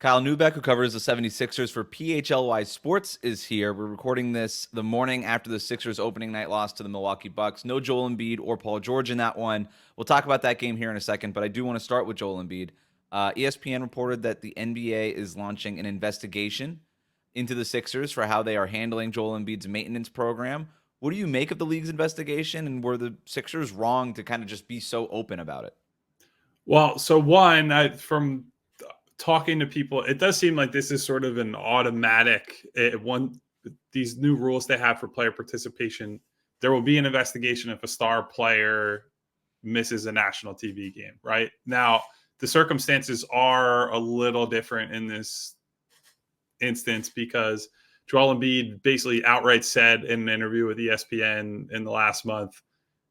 Kyle Neubeck, who covers the 76ers for PHLY Sports, is here. We're recording this the morning after the Sixers opening night loss to the Milwaukee Bucks. No Joel Embiid or Paul George in that one. We'll talk about that game here in a second, but I do want to start with Joel Embiid. ESPN reported that the NBA is launching an investigation into the Sixers for how they are handling Joel Embiid's maintenance program. What do you make of the league's investigation, and were the Sixers wrong to kind of just be so open about it? Well, so one, from talking to people, it does seem like this is sort of an automatic these new rules they have for player participation. There will be an investigation if a star player misses a national TV game, right? Now, the circumstances are a little different in this instance because Joel Embiid basically outright said in an interview with ESPN in the last month,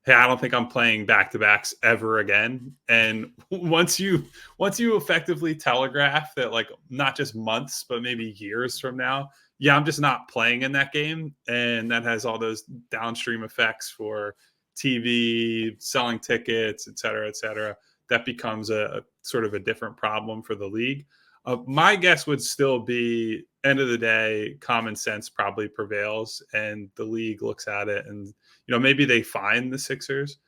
hey, I don't think I'm playing back-to-backs ever again. And once you effectively telegraph that, like, not just months, but maybe years from now, yeah, I'm just not playing in that game. And that has all those downstream effects for TV, selling tickets, et cetera, that becomes a sort of a different problem for the league. My guess would still be, end of the day, common sense probably prevails, and the league looks at it and, maybe they fine the Sixers,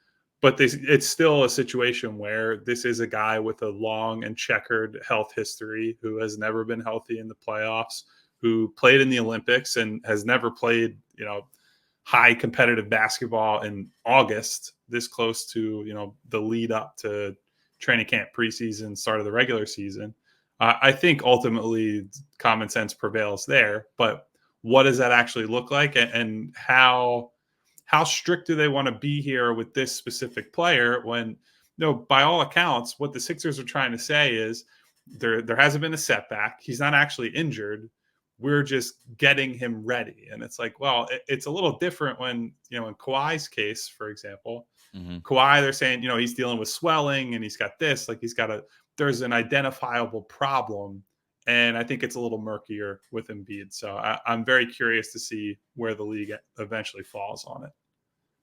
but it's still a situation where this is a guy with a long and checkered health history who has never been healthy in the playoffs, who played in the Olympics and has never played, high competitive basketball in August, this close to, the lead up to training camp, preseason, start of the regular season. I think ultimately common sense prevails there, but what does that actually look like, and how strict do they want to be here with this specific player when, by all accounts, what the Sixers are trying to say is there hasn't been a setback. He's not actually injured. We're just getting him ready. And it's like, well, it's a little different when, in Kawhi's case, for example, Kawhi, they're saying, he's dealing with swelling and he's got this, like there's an identifiable problem. And I think it's a little murkier with Embiid. So I'm very curious to see where the league eventually falls on it.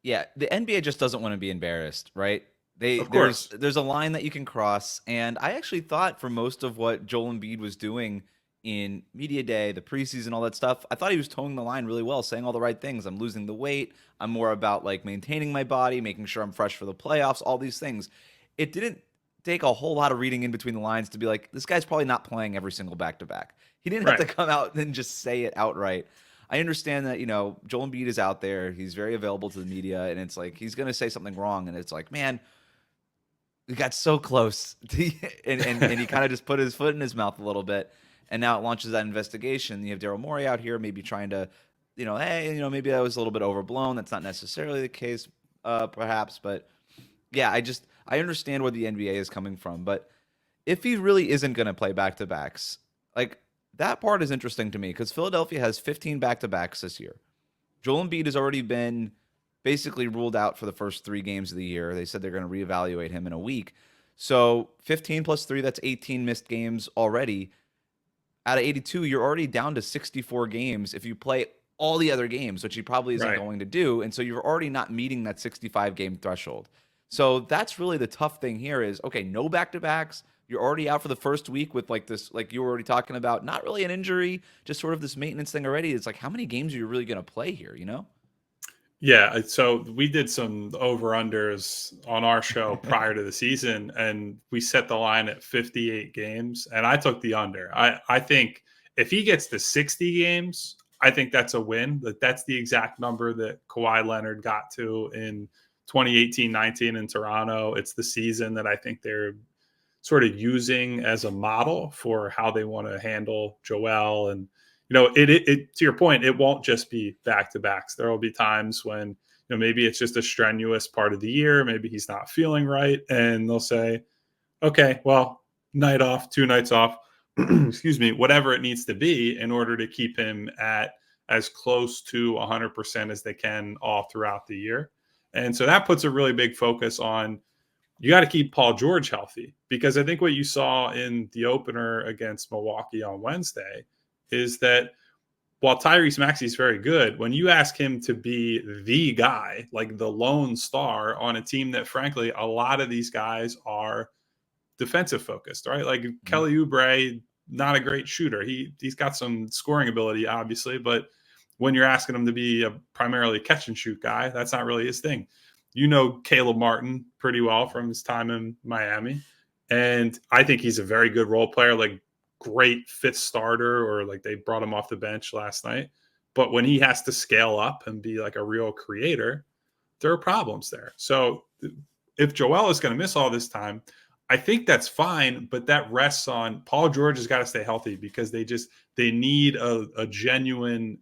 Yeah, the NBA just doesn't want to be embarrassed, right? Of There's course. a line that you can cross, and I actually thought for most of what Joel Embiid was doing in media day, the preseason, all that stuff, I thought he was towing the line really well, saying all the right things. I'm losing the weight. I'm more about like maintaining my body, making sure I'm fresh for the playoffs, all these things. It didn't take a whole lot of reading in between the lines to be like, this guy's probably not playing every single back to back. He didn't have Right. to come out and just say it outright. I understand that, Joel Embiid is out there. He's very available to the media, and it's like he's going to say something wrong, and it's like, man, we got so close. And he kind of just put his foot in his mouth a little bit, and now it launches that investigation. You have Daryl Morey out here maybe trying to, hey, maybe that was a little bit overblown. That's not necessarily the case, perhaps. But, yeah, I understand where the NBA is coming from. But if he really isn't going to play back-to-backs, like, that part is interesting to me because Philadelphia has 15 back-to-backs this year. Joel Embiid has already been basically ruled out for the first 3 games of the year. They said they're going to reevaluate him in a week. So 15 plus 3, that's 18 missed games already. Out of 82, you're already down to 64 games if you play all the other games, which he probably isn't Right. going to do. And so you're already not meeting that 65-game threshold. So that's really the tough thing here is, okay, no back-to-backs. You're already out for the first week with like this, like you were already talking about, not really an injury, just sort of this maintenance thing already. It's like, how many games are you really going to play here, Yeah. So we did some over-unders on our show prior to the season, and we set the line at 58 games, and I took the under. I think if he gets to 60 games, I think that's a win. That's the exact number that Kawhi Leonard got to in 2018-19 in Toronto. It's the season that I think they're sort of using as a model for how they want to handle Joel. And, it to your point, it won't just be back-to-backs. There will be times when, maybe it's just a strenuous part of the year. Maybe he's not feeling right. And they'll say, okay, well, night off, 2 nights off, excuse me, whatever it needs to be in order to keep him at as close to 100% as they can all throughout the year. And so that puts a really big focus on, you got to keep Paul George healthy, because I think what you saw in the opener against Milwaukee on Wednesday is that while Tyrese Maxey is very good, when you ask him to be the guy, like the lone star on a team that, frankly, a lot of these guys are defensive focused, right? Like know? Kelly Oubre not a great shooter. He's got some scoring ability, obviously, but when you're asking him to be a primarily catch and shoot guy, that's not really his thing. You know Caleb Martin pretty well from his time in Miami, and I think he's a very good role player, like great fifth starter, or like they brought him off the bench last night. But when he has to scale up and be like a real creator, there are problems there. So if Joel is going to miss all this time, I think that's fine, but that rests on Paul George has got to stay healthy, because they need a genuine,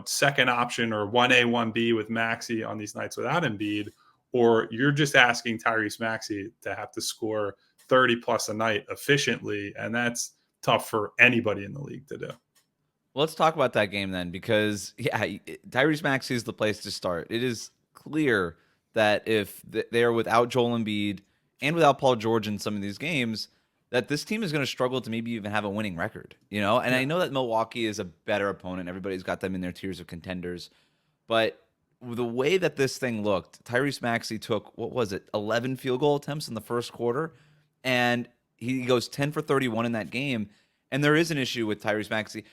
second option or 1A, 1B with Maxey on these nights without Embiid, or you're just asking Tyrese Maxey to have to score 30 plus a night efficiently, and that's tough for anybody in the league to do. Well, let's talk about that game then, because Tyrese Maxey is the place to start. It is clear that if they are without Joel Embiid and without Paul George in some of these games, that this team is going to struggle to maybe even have a winning record, And I know that Milwaukee is a better opponent. Everybody's got them in their tiers of contenders. But the way that this thing looked, Tyrese Maxey took, 11 field goal attempts in the first quarter, and he goes 10 for 31 in that game. And there is an issue with Tyrese Maxey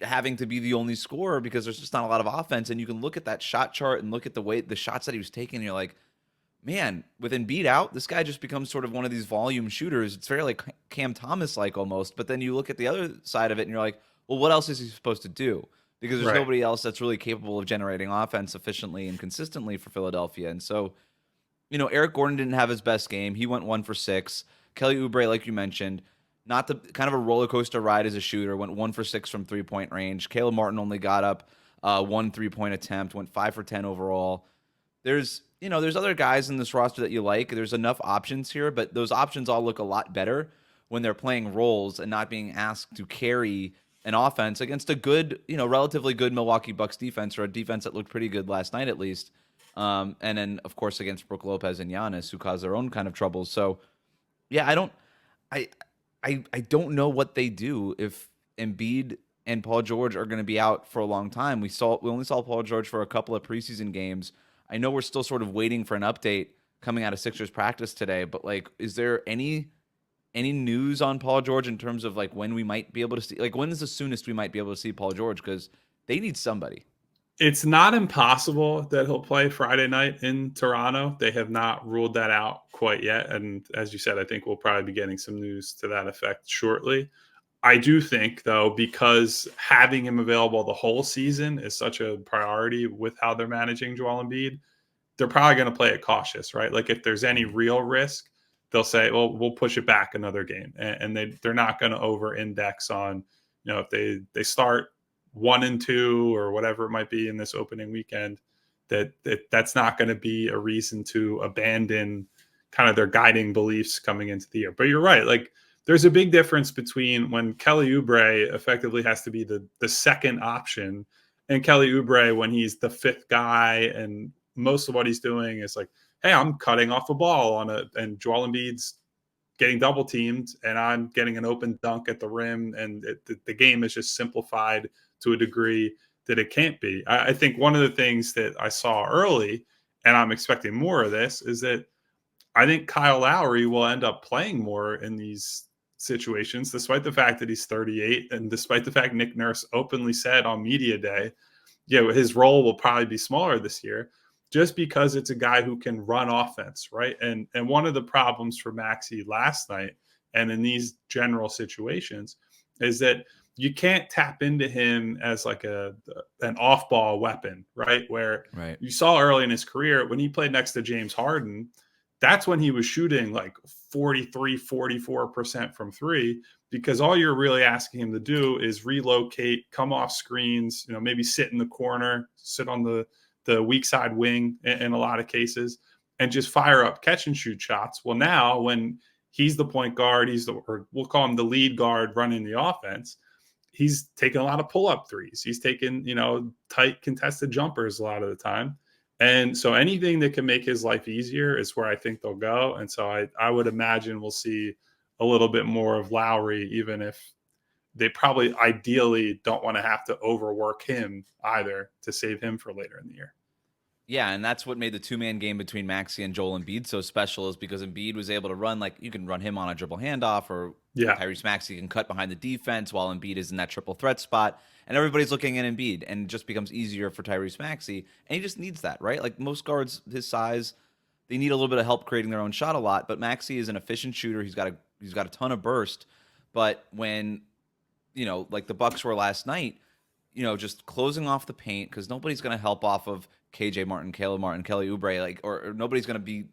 having to be the only scorer, because there's just not a lot of offense. And you can look at that shot chart and look at the shots that he was taking, and you're like, man, with Embiid out, this guy just becomes sort of one of these volume shooters. It's very like Cam Thomas-like almost. But then you look at the other side of it and you're like, well, what else is he supposed to do? Because there's nobody else that's really capable of generating offense efficiently and consistently for Philadelphia. And so, Eric Gordon didn't have his best game. He went 1 for 6. Kelly Oubre, like you mentioned, not the kind of a roller coaster ride as a shooter, went 1 for 6 from 3-point range. Caleb Martin only got up 1 3-point attempt, went 5 for 10 overall. There's other guys in this roster that you like. There's enough options here, but those options all look a lot better when they're playing roles and not being asked to carry an offense against a good, relatively good Milwaukee Bucks defense, or a defense that looked pretty good last night at least. And then, of course, against Brook Lopez and Giannis, who caused their own kind of troubles. So, yeah, I don't know what they do if Embiid and Paul George are going to be out for a long time. We only saw Paul George for a couple of preseason games. I know we're still sort of waiting for an update coming out of Sixers practice today, but is there any news on Paul George in terms of when we might be able to see, when is the soonest we might be able to see Paul George? Because they need somebody. It's not impossible that he'll play Friday night in Toronto. They have not ruled that out quite yet. And as you said, I think we'll probably be getting some news to that effect shortly. I do think, though, because having him available the whole season is such a priority with how they're managing Joel Embiid, they're probably going to play it cautious, right? Like if there's any real risk, they'll say, well, we'll push it back another game. And they're not going to over-index on, if they start 1-2 or whatever it might be in this opening weekend, that's not going to be a reason to abandon kind of their guiding beliefs coming into the year. But you're right. There's a big difference between when Kelly Oubre effectively has to be the second option, and Kelly Oubre when he's the fifth guy, and most of what he's doing is hey, I'm cutting off a ball and Joel Embiid's getting double teamed, and I'm getting an open dunk at the rim, and the game is just simplified to a degree that it can't be. I think one of the things that I saw early, and I'm expecting more of this, is that I think Kyle Lowry will end up playing more in these situations, despite the fact that he's 38, and despite the fact Nick Nurse openly said on media day, his role will probably be smaller this year, just because it's a guy who can run offense, right? And one of the problems for Maxey last night and in these general situations is that you can't tap into him as an off-ball weapon, right? Where you saw early in his career when he played next to James Harden, that's when he was shooting 43, 44% from three, because all you're really asking him to do is relocate, come off screens, maybe sit in the corner, sit on the weak side wing in a lot of cases, and just fire up catch and shoot shots. Well, now when he's the point guard, or we'll call him the lead guard running the offense, he's taking a lot of pull-up threes. He's taking, tight contested jumpers a lot of the time. And so anything that can make his life easier is where I think they'll go. And so I would imagine we'll see a little bit more of Lowry, even if they probably ideally don't want to have to overwork him either to save him for later in the year. Yeah, and that's what made the two-man game between Maxey and Joel Embiid so special, is because Embiid was able to run, like, you can run him on a dribble handoff, or Yeah. Tyrese Maxey can cut behind the defense while Embiid is in that triple threat spot, and everybody's looking at Embiid, and it just becomes easier for Tyrese Maxey, and he just needs that, right? Like most guards his size, they need a little bit of help creating their own shot a lot, but Maxey is an efficient shooter. He's got a ton of burst, but when like the Bucks were last night, just closing off the paint, because nobody's going to help off of KJ Martin, Caleb Martin, Kelly Oubre, like, or nobody's going to be,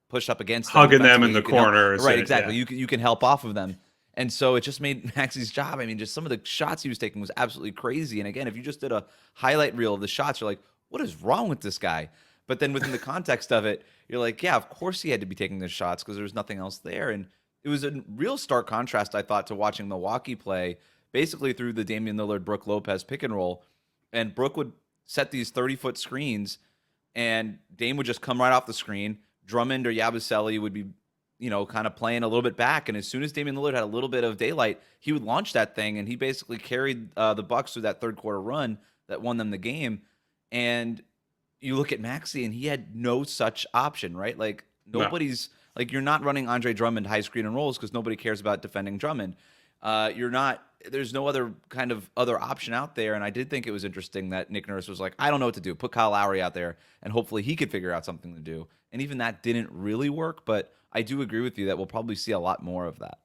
pushed up against them Hugging them in defensively. the You can help, corners. right? Exactly. Yeah. You can help off of them, and so it just made Maxey's job. I mean, just some of the shots he was taking was absolutely crazy. And again, if you just did a highlight reel of the shots, you're like, what is wrong with this guy? But then within the context of it, you're like, yeah, of course he had to be taking the shots because there's nothing else there. And it was a real stark contrast, I thought, to watching Milwaukee play basically through the Damian Lillard, Brook Lopez pick and roll. And Brook would set these 30-foot screens, and Dame would just come right off the screen. Drummond or Yabusele would be, kind of playing a little bit back. And as soon as Damian Lillard had a little bit of daylight, he would launch that thing, and he basically carried the Bucks through that third quarter run that won them the game. And you look at Maxey, and he had no such option, right? Like No. nobody's like, you're not running Andre Drummond high screen and rolls because nobody cares about defending Drummond. You're not. There's no other kind of other option out there. And I did think it was interesting that Nick Nurse was like, I don't know what to do. Put Kyle Lowry out there, and hopefully he could figure out something to do. And even that didn't really work. But I do agree with you that we'll probably see a lot more of that.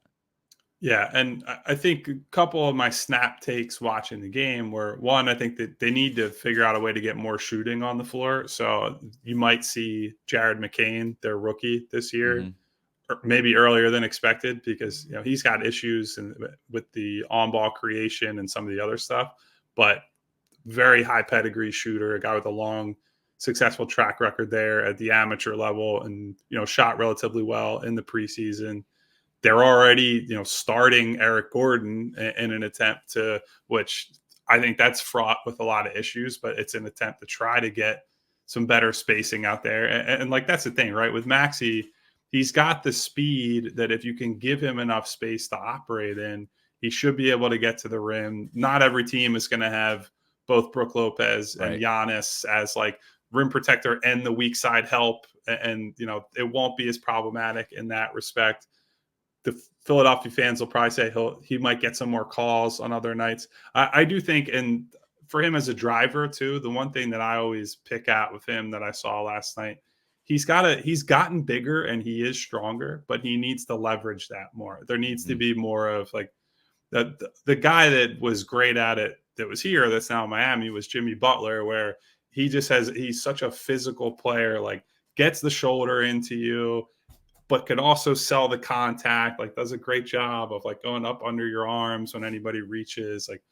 Yeah, and I think a couple of my snap takes watching the game were, one, I think that they need to figure out a way to get more shooting on the floor. So you might see Jared McCain, their rookie this year, Mm-hmm. or maybe earlier than expected, because he's got issues with the on-ball creation and some of the other stuff, but very high pedigree shooter, a guy with a long, successful track record there at the amateur level, and shot relatively well in the preseason. They're already, starting Eric Gordon in an attempt to, which I think that's fraught with a lot of issues, but it's an attempt to try to get some better spacing out there. And like, that's the thing, right? With Maxey, he's got the speed that if you can give him enough space to operate in, he should be able to get to the rim. Not every team is going to have both Brook Lopez and Giannis as like rim protector and the weak side help. And, it won't be as problematic in that respect. The Philadelphia fans will probably say he might get some more calls on other nights. I do think, and for him as a driver too, the one thing that I always pick out with him that I saw last night, he's gotten bigger and he is stronger, but he needs to leverage that more. There needs to be more of like the guy that was great at it that was here that's now in Miami was Jimmy Butler, where he's such a physical player, like gets the shoulder into you, but could also sell the contact, like does a great job of like going up under your arms when anybody reaches, like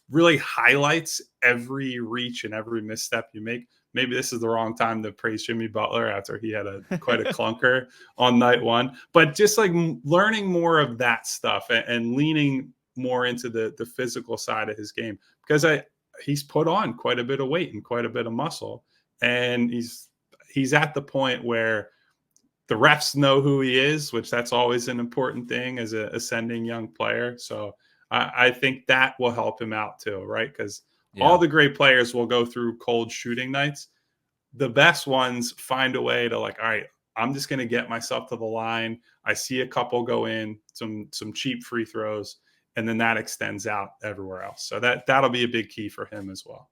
really highlights every reach and every misstep you make. Maybe this is the wrong time to praise Jimmy Butler after he had quite a clunker on night one, but just like learning more of that stuff and leaning more into the physical side of his game, because he's put on quite a bit of weight and quite a bit of muscle. And he's at the point where the refs know who he is, which that's always an important thing as an ascending young player. So I think that will help him out too, right? Because all the great players will go through cold shooting nights. The best ones find a way to like, all right, I'm just going to get myself to the line. I see a couple go in, some cheap free throws, and then that extends out everywhere else. So that'll be a big key for him as well.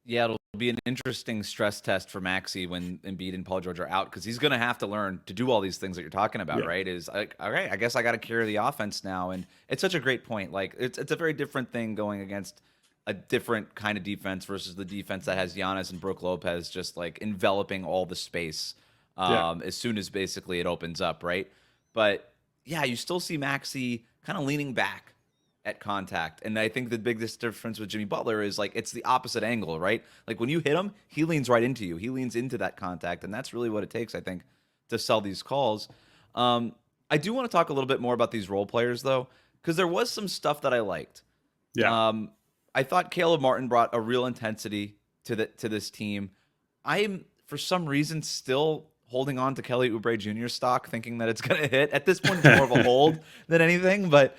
Yeah, it'll be an interesting stress test for Maxey when Embiid and Paul George are out, because he's going to have to learn to do all these things that you're talking about, right? Is like, all right, I guess I got to carry the offense now. And it's such a great point. Like, it's a very different thing going against a different kind of defense versus the defense that has Giannis and Brook Lopez just like enveloping all the space as soon as basically it opens up, right? But yeah, you still see Maxey kind of leaning back at contact. And I think the biggest difference with Jimmy Butler is like it's the opposite angle, right? Like when you hit him, he leans right into you. He leans into that contact, and that's really what it takes, I think, to sell these calls. I do want to talk a little bit more about these role players though, because there was some stuff that I liked. Yeah. I thought Caleb Martin brought a real intensity to this team. I am for some reason still holding on to Kelly Oubre Jr. stock, thinking that it's going to hit. At this point, it's more of a hold than anything, but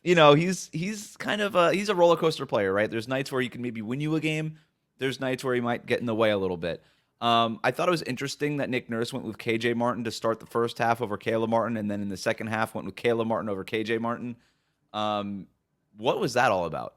he's kind of he's a roller coaster player, right? There's nights where he can maybe win you a game, there's nights where he might get in the way a little bit. I thought it was interesting that Nick Nurse went with KJ Martin to start the first half over Caleb Martin, and then in the second half went with Caleb Martin over KJ Martin. Um, what was that all about?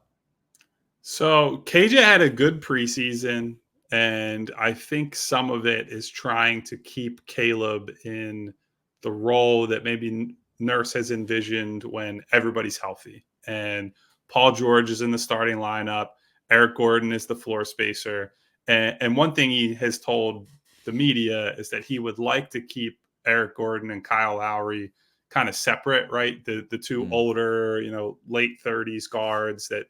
So KJ had a good preseason, and I think some of it is trying to keep Caleb in the role that maybe Nurse has envisioned when everybody's healthy. And Paul George is in the starting lineup. Eric Gordon is the floor spacer. And one thing he has told the media is that he would like to keep Eric Gordon and Kyle Lowry kind of separate, right? The two Mm, older, late 30s guards that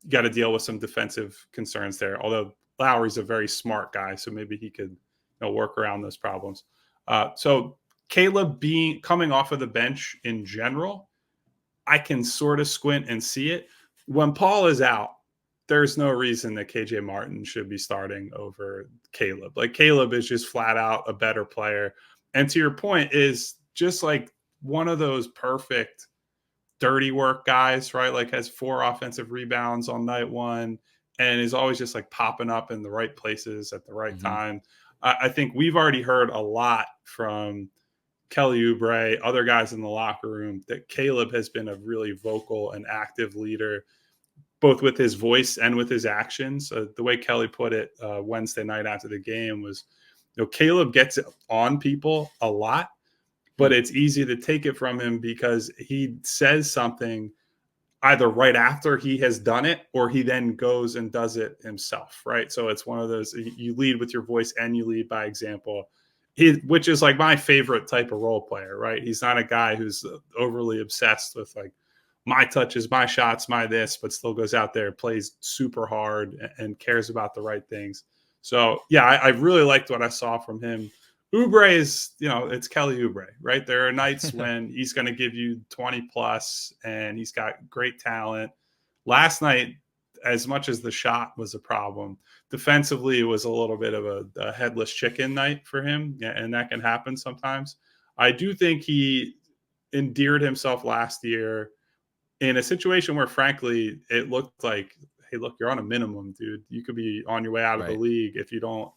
got to deal with some defensive concerns there. Although Lowry's a very smart guy, so maybe he could work around those problems. So Caleb being coming off of the bench in general, I can sort of squint and see it. When Paul is out, there's no reason that KJ Martin should be starting over Caleb. Like Caleb is just flat out a better player. And to your point, is just like one of those perfect dirty work guys, right? Like has 4 offensive rebounds on night one and is always just like popping up in the right places at the right hmm time. I think we've already heard a lot from Kelly Oubre, other guys in the locker room, that Caleb has been a really vocal and active leader, both with his voice and with his actions. The way Kelly put it Wednesday night after the game was, Caleb gets on people a lot, but it's easy to take it from him because he says something either right after he has done it or he then goes and does it himself, right? So it's one of those, you lead with your voice and you lead by example, which is like my favorite type of role player, right? He's not a guy who's overly obsessed with like my touches, my shots, my this, but still goes out there, plays super hard and cares about the right things. So yeah, I really liked what I saw from him. Oubre is, it's Kelly Oubre, right? There are nights when he's going to give you 20 plus and he's got great talent. Last night, as much as the shot was a problem, defensively it was a little bit of a headless chicken night for him, and that can happen sometimes. I do think he endeared himself last year in a situation where, frankly, it looked like, hey, look, you're on a minimum, dude. You could be on your way out of the Right. league if you don't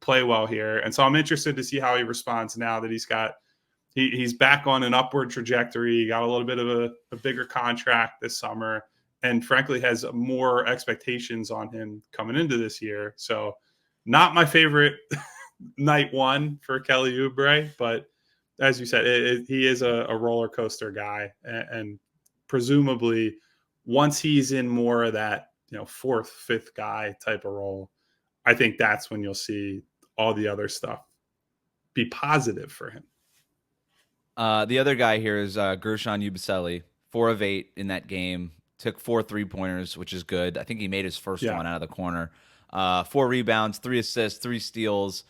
play well here. And so I'm interested to see how he responds now that he's back on an upward trajectory. He got a little bit of a bigger contract this summer, and frankly has more expectations on him coming into this year. So not my favorite night one for Kelly Oubre, but as you said, he is a roller coaster guy, and presumably once he's in more of that fourth, fifth guy type of role, I think that's when you'll see all the other stuff be positive for him. The other guy here is Gershon Yabusele, 4 of 8 in that game. Took 4 3-pointers, which is good. I think he made his first Yeah. one out of the corner. 4 rebounds, 3 assists, 3 steals,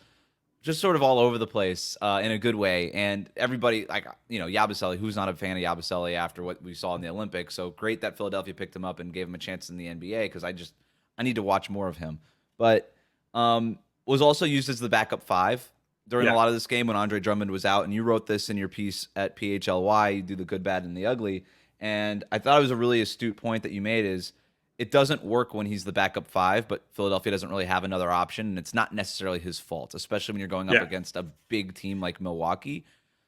just sort of all over the place in a good way. And everybody, like, Yabusele, who's not a fan of Yabusele after what we saw in the Olympics. So great that Philadelphia picked him up and gave him a chance in the NBA because I need to watch more of him. But was also used as the backup 5 during a Yeah. lot of this game when Andre Drummond was out. And you wrote this in your piece at PHLY. You do the good, bad, and the ugly. And I thought it was a really astute point that you made is it doesn't work when he's the backup 5, but Philadelphia doesn't really have another option. And it's not necessarily his fault, especially when you're going up Yeah. against a big team like Milwaukee.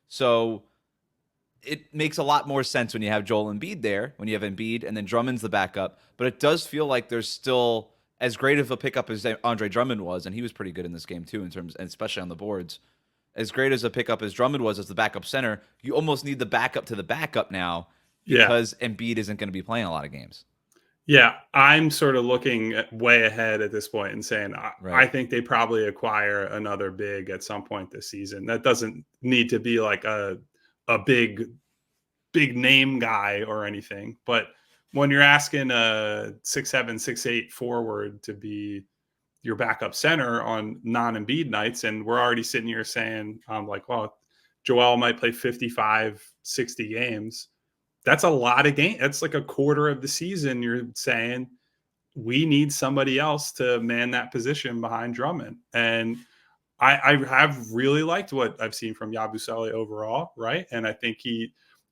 So it makes a lot more sense when you have Joel Embiid there, when you have Embiid and then Drummond's the backup. But it does feel like there's still as great of a pickup as Andre Drummond was, and he was pretty good in this game too, in terms, and especially on the boards. As great as a pickup as Drummond was as the backup center, you almost need the backup to the backup now Yeah. because Embiid isn't going to be playing a lot of games. Yeah, I'm sort of looking way ahead at this point and saying I Right. think they probably acquire another big at some point this season. That doesn't need to be like a big name guy or anything, but when you're asking a 6'7", 6'8" forward to be your backup center on non-Embiid nights, and we're already sitting here saying, like, well, Joel might play 55, 60 games. That's a lot of games. That's like a quarter of the season. You're saying we need somebody else to man that position behind Drummond. And I have really liked what I've seen from Yabusele overall, right? And I think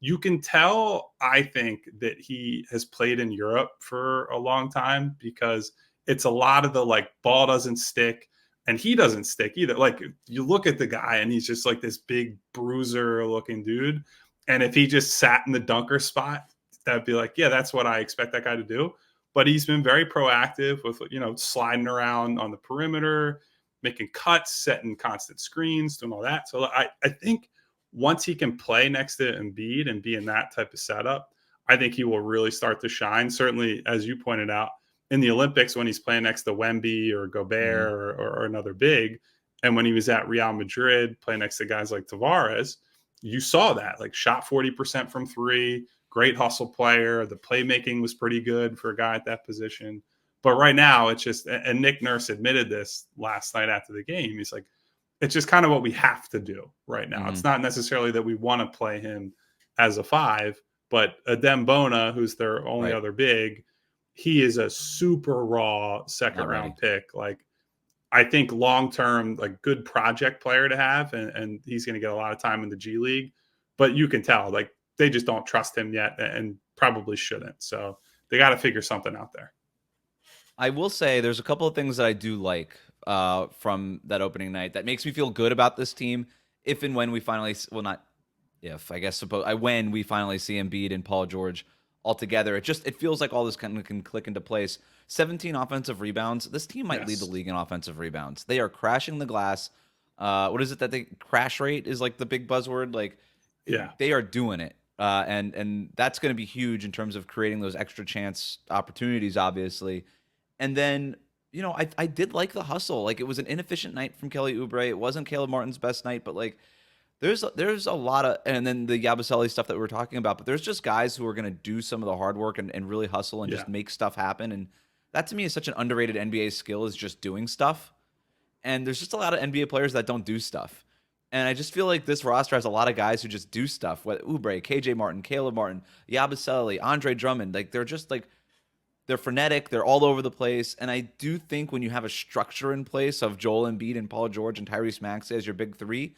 you can tell, I think, that he has played in Europe for a long time because it's a lot of the like ball doesn't stick, and he doesn't stick either. Like you look at the guy and he's just like this big bruiser looking dude. And if he just sat in the dunker spot, that'd be like, yeah, that's what I expect that guy to do. But he's been very proactive with, sliding around on the perimeter, making cuts, setting constant screens, doing all that. So I think once he can play next to Embiid and be in that type of setup, I think he will really start to shine. Certainly, as you pointed out, in the Olympics when he's playing next to Wemby or Gobert or another big, and when he was at Real Madrid playing next to guys like Tavares, you saw that, like, shot 40% from three, great hustle player. The playmaking was pretty good for a guy at that position. But right now, it's just, and Nick Nurse admitted this last night after the game. He's like, it's just kind of what we have to do right now. Mm-hmm. It's not necessarily that we want to play him as a five, but Adem Bona, who's their only Right. other big, he is a super raw second Not ready. round pick. Like, I think long term, like, good project player to have, and he's going to get a lot of time in the G League. But you can tell, like, they just don't trust him yet, and probably shouldn't. So they got to figure something out there. I will say there's a couple of things that I do like from that opening night that makes me feel good about this team. If and when we finally, well, not if, I guess, when we finally see Embiid and Paul George all together, it feels like all this kind of can click into place. 17 offensive rebounds. This team might lead the Yes. league in offensive rebounds. They are crashing the glass. What is it that they crash rate is like the big buzzword? Like Yeah. they are doing it. And that's going to be huge in terms of creating those extra chance opportunities, obviously. And then, I did like the hustle. Like, it was an inefficient night from Kelly Oubre. It wasn't Caleb Martin's best night, but like there's a lot of, and then the Yabusele stuff that we were talking about, but there's just guys who are going to do some of the hard work and really hustle and Yeah. just make stuff happen. And that to me is such an underrated NBA skill, is just doing stuff. And there's just a lot of NBA players that don't do stuff. And I just feel like this roster has a lot of guys who just do stuff. What Oubre, KJ Martin, Caleb Martin, Yabusele, Andre Drummond, like they're just like, they're frenetic. They're all over the place. And I do think when you have a structure in place of Joel Embiid and Paul George and Tyrese Maxey as your big three,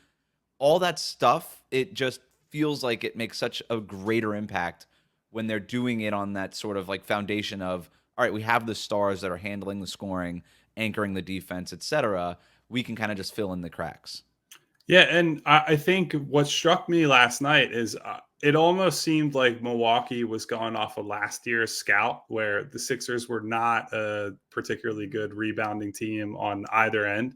all that stuff, it just feels like it makes such a greater impact when they're doing it on that sort of like foundation of, all right, we have the stars that are handling the scoring, anchoring the defense, etc. We can kind of just fill in the cracks. Yeah, and I think what struck me last night is it almost seemed like Milwaukee was going off of last year's scout, where the Sixers were not a particularly good rebounding team on either end,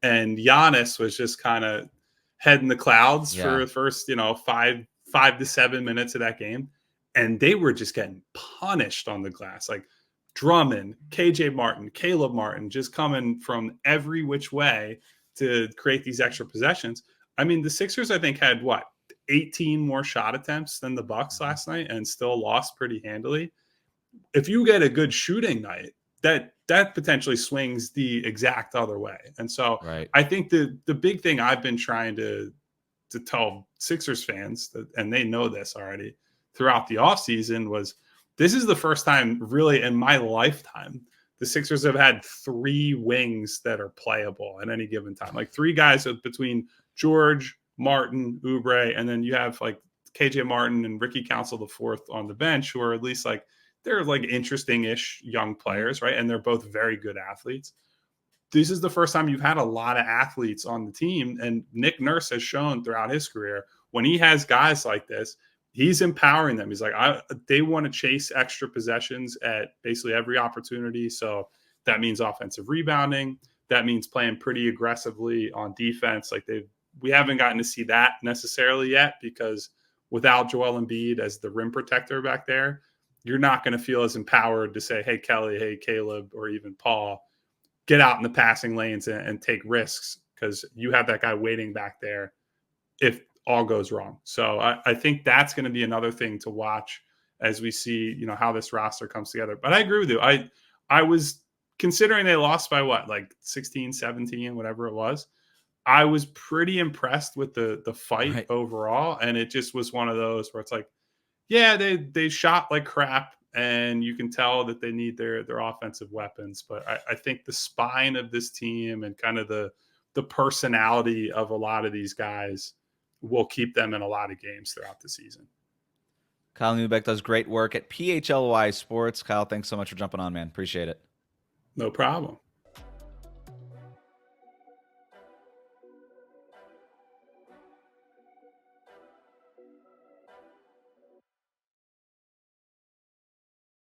and Giannis was just kind of head in the clouds for Yeah. the first, 5 to 7 minutes of that game, and they were just getting punished on the glass, like Drummond, KJ Martin, Caleb Martin, just coming from every which way to create these extra possessions. I mean, the Sixers, I think, had 18 more shot attempts than the Bucks last night and still lost pretty handily. If you get a good shooting night, that potentially swings the exact other way. And so Right. I think the big thing I've been trying to tell Sixers fans, and they know this already throughout the offseason, was this is the first time really in my lifetime the Sixers have had three wings that are playable at any given time. Like three guys between George, Martin, Oubre, and then you have like KJ Martin and Ricky Council the fourth on the bench, who are at least like, they're like interesting-ish young players, right? And they're both very good athletes. This is the first time you've had a lot of athletes on the team. And Nick Nurse has shown throughout his career, when he has guys like this, he's empowering them. He's like, they want to chase extra possessions at basically every opportunity. So that means offensive rebounding. That means playing pretty aggressively on defense. Like we haven't gotten to see that necessarily yet, because without Joel Embiid as the rim protector back there, you're not going to feel as empowered to say, hey, Kelly, hey, Caleb, or even Paul, get out in the passing lanes and take risks, because you have that guy waiting back there if all goes wrong. So I think that's going to be another thing to watch as we see, how this roster comes together. But I agree with you. I was considering they lost by like 16, 17, whatever it was. I was pretty impressed with the fight Right. overall. And it just was one of those where it's like, yeah, they shot like crap, and you can tell that they need their offensive weapons. But I think the spine of this team and kind of the personality of a lot of these guys will keep them in a lot of games throughout the season. Kyle Neubeck does great work at PHLY Sports. Kyle, thanks so much for jumping on, man. Appreciate it. No problem.